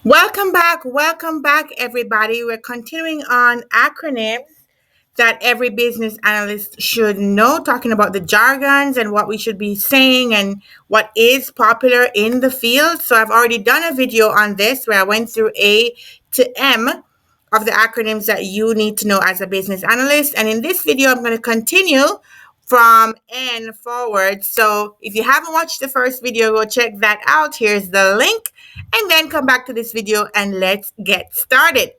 Welcome back, everybody. We're continuing on acronyms that every business analyst should know, talking about the jargons and what we should be saying and what is popular in the field. So, I've already done a video on this where I went through A to M of the acronyms that you need to know as a business analyst. And in this video, I'm going to continue from N forward. So if you haven't watched the first video, go check that out. Here's the link, and then come back to this video and let's get started.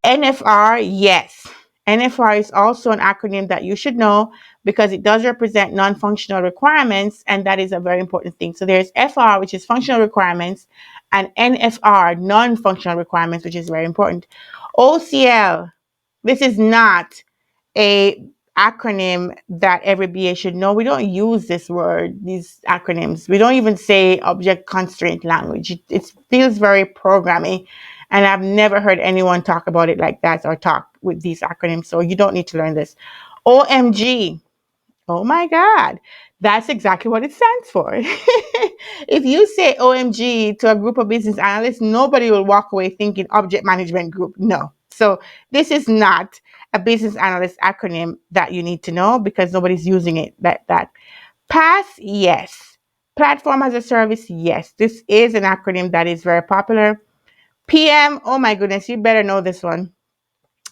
NFR, yes. NFR is also an acronym that you should know because it does represent non-functional requirements, and that is a very important thing. So there's FR, which is functional requirements, and NFR, non-functional requirements, which is very important. OCL, this is not a acronym that every BA should know. We don't use this word, these acronyms. We don't even say object constraint language. It feels very programming, and I've never heard anyone talk about it like that or talk with these acronyms. So you don't need to learn this. OMG. Oh my God. That's exactly what it stands for. If you say OMG to a group of business analysts, nobody will walk away thinking object management group. No. So this is not a business analyst acronym that you need to know because nobody's using it like that. PaaS, yes. Platform as a service, yes. This is an acronym that is very popular. PM, oh my goodness, you better know this one.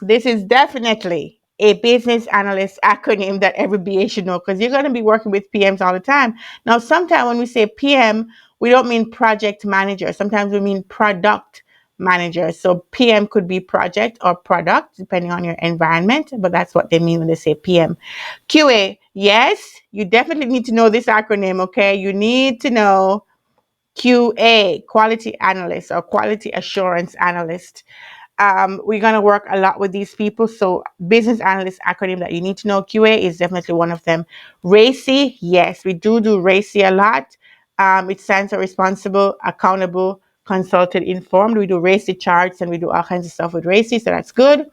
This is definitely a business analyst acronym that every BA should know because you're going to be working with PMs all the time. Now, sometimes when we say PM, we don't mean project manager. Sometimes we mean product manager. So PM could be project or product, depending on your environment, but that's what they mean when they say PM. QA, yes, you definitely need to know this acronym, okay? You need to know QA, quality analyst or quality assurance analyst. We're going to work a lot with these people. So business analyst acronym that you need to know, QA is definitely one of them. RACY, yes, we do RACY a lot. It stands for responsible, accountable, consulted, informed. We do RACY charts and we do all kinds of stuff with RACY, so that's good.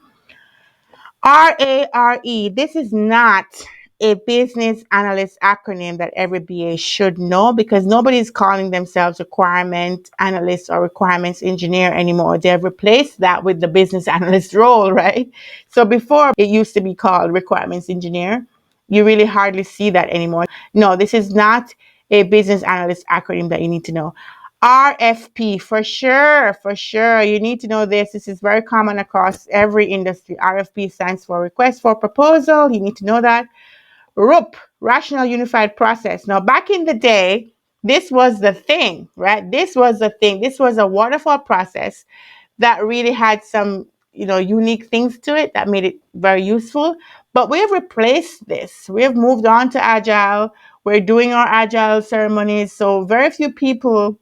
RARE, this is not a business analyst acronym that every BA should know because nobody's calling themselves requirement analyst or requirements engineer anymore. They've replaced that with the business analyst role, right? So before it used to be called requirements engineer, you really hardly see that anymore. No, this is not a business analyst acronym that you need to know. RFP, for sure. You need to know this. This is very common across every industry. RFP stands for request for proposal. You need to know that. RUP, Rational Unified Process. Now, back in the day, this was the thing, right? This was the thing. This was a waterfall process that really had some, unique things to it that made it very useful. But we have replaced this. We have moved on to agile. We're doing our agile ceremonies. So very few people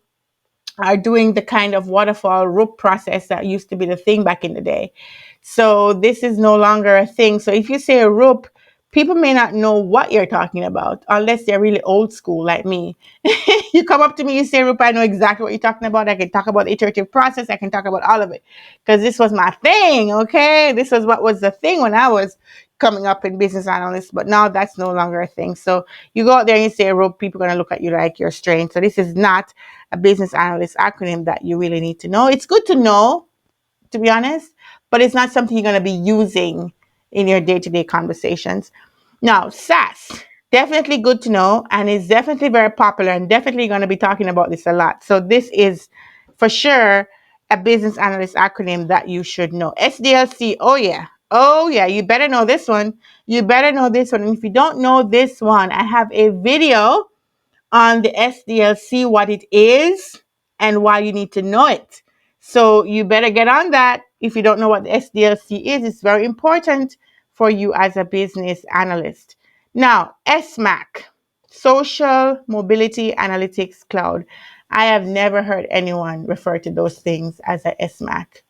are doing the kind of waterfall rope process that used to be the thing back in the day. So this is no longer a thing. So if you say a rope, people may not know what you're talking about unless they're really old school like me. You come up to me, you say rope, I know exactly what you're talking about. I can talk about the iterative process. I can talk about all of it because this was my thing. Okay. This was what was the thing when I was coming up in business analyst, but now that's no longer a thing. So you go out there and you say a rope, people are going to look at you like you're strange. So this is not a business analyst acronym that you really need to know. It's good to know, to be honest, but it's not something you're going to be using in your day-to-day conversations. Now, SaaS, definitely good to know, and it's definitely very popular and definitely going to be talking about this a lot. So this is for sure a business analyst acronym that you should know. SDLC, oh yeah, you better know this one. And if you don't know this one, I have a video on the SDLC, what it is and why you need to know it. So you better get on that. If you don't know what the SDLC is, it's very important for you as a business analyst. Now, SMAC, Social Mobility Analytics Cloud. I have never heard anyone refer to those things as a SMAC.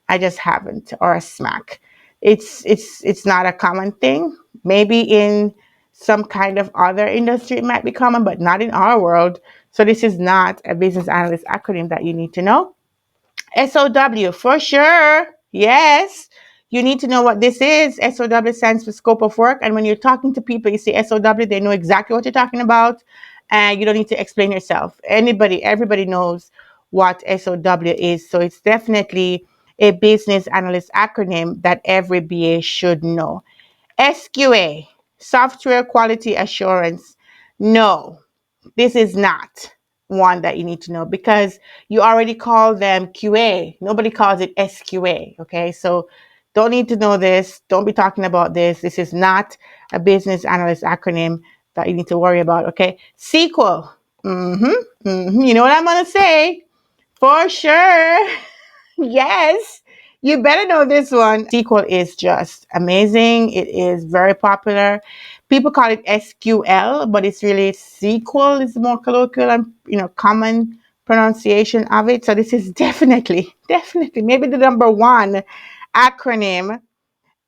I just haven't, or a SMAC. It's not a common thing. Maybe in some kind of other industry it might be common, but not in our world. So this is not a business analyst acronym that you need to know. SOW, for sure. Yes. You need to know what this is. SOW stands for scope of work. And when you're talking to people, you say SOW, they know exactly what you're talking about. and you don't need to explain yourself. Everybody knows what SOW is. So it's definitely a business analyst acronym that every BA should know. SQA, software quality assurance. No, this is not one that you need to know because you already call them QA. Nobody calls it SQA. Okay, so don't need to know this. Don't be talking about this. This is not a business analyst acronym that you need to worry about. Okay, SQL. You know what I'm gonna say for sure. Yes, you better know this one. SQL is just amazing. It is very popular. People call it SQL, but it's really SQL is the more colloquial and common pronunciation of it. So this is definitely maybe the number one acronym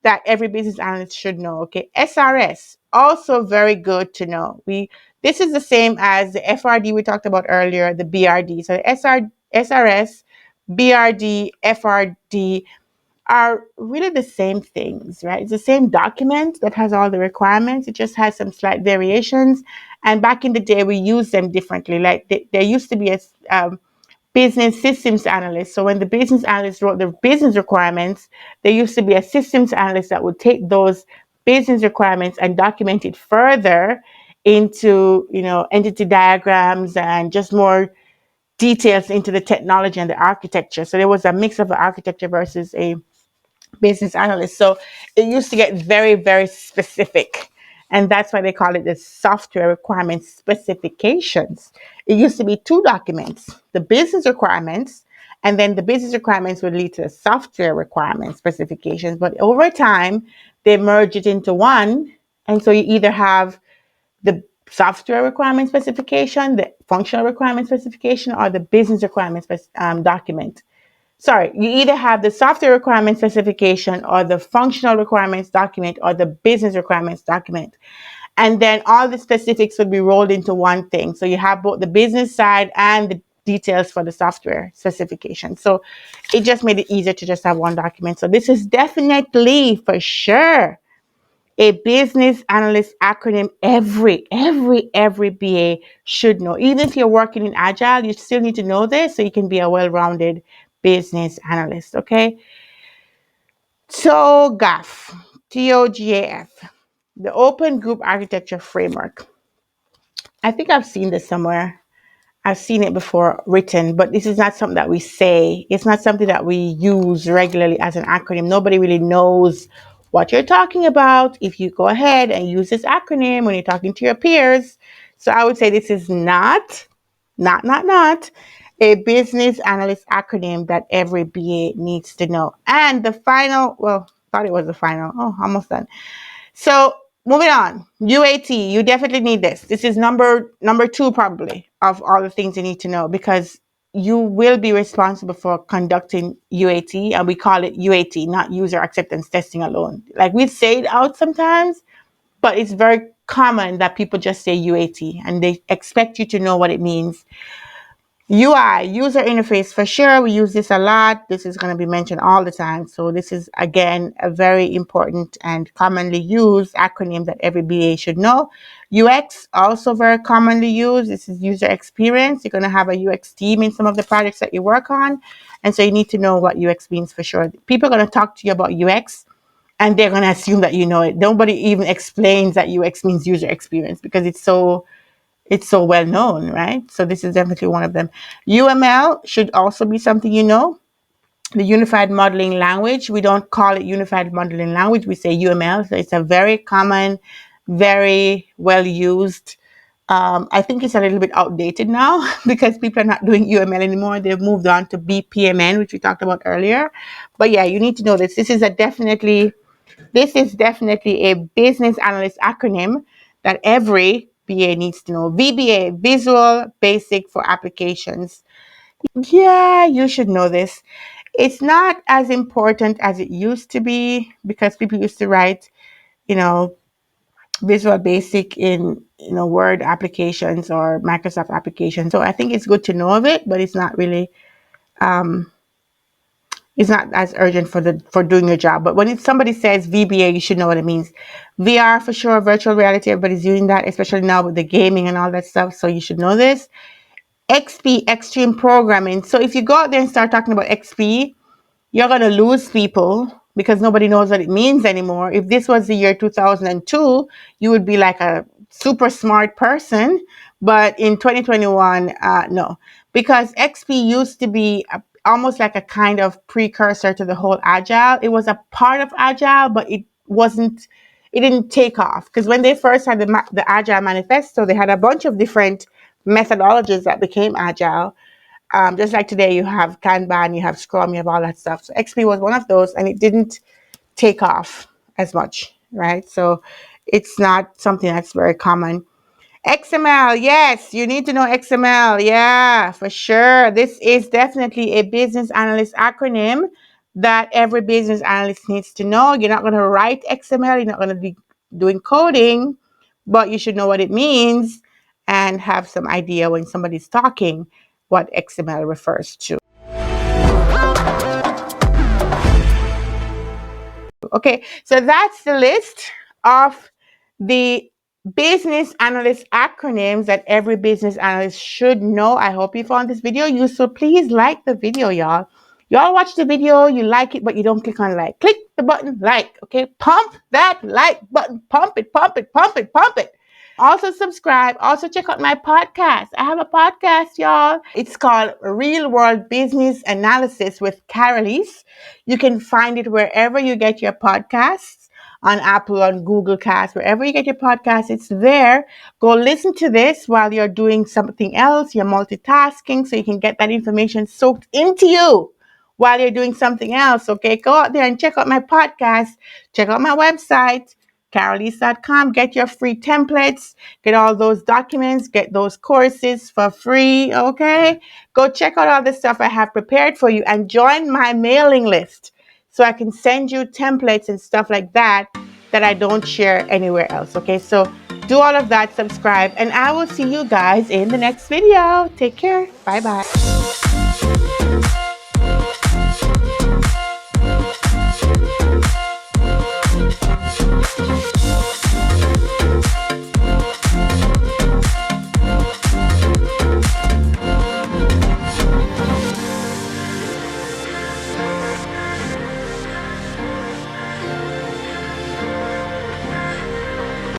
that every business analyst should know. Okay, SRS also very good to know. This is the same as the FRD we talked about earlier, the BRD. So SRS, BRD, FRD are really the same things, right? It's the same document that has all the requirements. It just has some slight variations. And back in the day, we used them differently. Like there used to be a business systems analyst. So when the business analyst wrote the business requirements, there used to be a systems analyst that would take those business requirements and document it further into, entity diagrams and just more details into the technology and the architecture. So there was a mix of the architecture versus a business analyst. So it used to get very, very specific. And that's why they call it the software requirements specifications. It used to be two documents, the business requirements, and then the business requirements would lead to the software requirements specifications. But over time, they merge it into one. And so you either have the software requirement specification, the functional requirement specification, or the business requirement document. Sorry, you either have the software requirement specification or the functional requirements document or the business requirements document. And then all the specifics would be rolled into one thing. So you have both the business side and the details for the software specification. So it just made it easier to just have one document. So this is definitely for sure a business analyst acronym every BA should know. Even if you're working in agile, you still need to know this so you can be a well-rounded business analyst. Okay. TOGAF, TOGAF, the Open Group Architecture Framework. I think I've seen this somewhere. I've seen it before written, but this is not something that we say. It's not something that we use regularly as an acronym. Nobody really knows what you're talking about if you go ahead and use this acronym when you're talking to your peers. So I would say this is not a business analyst acronym that every BA needs to know. And the final, well, thought it was the final. Oh, almost done. So moving on, UAT, you definitely need this. This is number two probably of all the things you need to know because you will be responsible for conducting UAT, and we call it UAT, not user acceptance testing alone. Like we say it out sometimes, but it's very common that people just say UAT and they expect you to know what it means. UI, user interface, for sure. We use this a lot. This is going to be mentioned all the time. So this is, again, a very important and commonly used acronym that every BA should know. UX, also very commonly used. This is user experience. You're going to have a UX team in some of the projects that you work on. And so you need to know what UX means for sure. People are going to talk to you about UX and they're going to assume that you know it. Nobody even explains that UX means user experience because it's so well known, right? So this is definitely one of them. UML should also be something you know. The Unified Modeling Language. We don't call it Unified Modeling Language. We say UML. So it's a very common, very well used. I think it's a little bit outdated now because people are not doing UML anymore. They've moved on to BPMN, which we talked about earlier. But yeah, you need to know this. This is definitely a business analyst acronym that every BA needs to know. VBA, Visual Basic for Applications. Yeah, you should know this. It's not as important as it used to be because people used to write, Visual Basic in, Word applications or Microsoft applications. So I think it's good to know of it, but it's not really It's not as urgent for doing your job. But when somebody says VBA, you should know what it means. VR for sure, virtual reality, everybody's using that, especially now with the gaming and all that stuff. So you should know this. XP, extreme programming. So if you go out there and start talking about XP, you're going to lose people because nobody knows what it means anymore. If this was the year 2002, you would be like a super smart person. But in 2021, no, because XP used to be almost like a kind of precursor to the whole agile. It was a part of agile, but it didn't take off. Because when they first had the agile manifesto, they had a bunch of different methodologies that became agile. Just like today, you have Kanban, you have Scrum, you have all that stuff. So XP was one of those, and it didn't take off as much, right? So it's not something that's very common. XML, yes, you need to know XML. Yeah, for sure. This is definitely a business analyst acronym that every business analyst needs to know. You're not going to write XML, you're not going to be doing coding, but you should know what it means and have some idea when somebody's talking what XML refers to. Okay, so that's the list of the business analyst acronyms that every business analyst should know. I hope you found this video useful. Please like the video, y'all. Y'all watch the video, you like it, but you don't click on like. Click the button like, okay? Pump that like button. Pump it, pump it, pump it, pump it. Also subscribe. Also check out my podcast. I have a podcast, y'all. It's called Real World Business Analysis with Karaleise. You can find it wherever you get your podcasts, on Apple, on Google Cast, wherever you get your podcasts, it's there. Go listen to this while you're doing something else. You're multitasking, so you can get that information soaked into you while you're doing something else. Okay, go out there and check out my podcast. Check out my website, Karaleise.com. Get your free templates, get all those documents, get those courses for free. Okay, go check out all the stuff I have prepared for you and join my mailing list so I can send you templates and stuff like that that I don't share anywhere else. Okay, so do all of that, subscribe, and I will see you guys in the next video. Take care. Bye bye.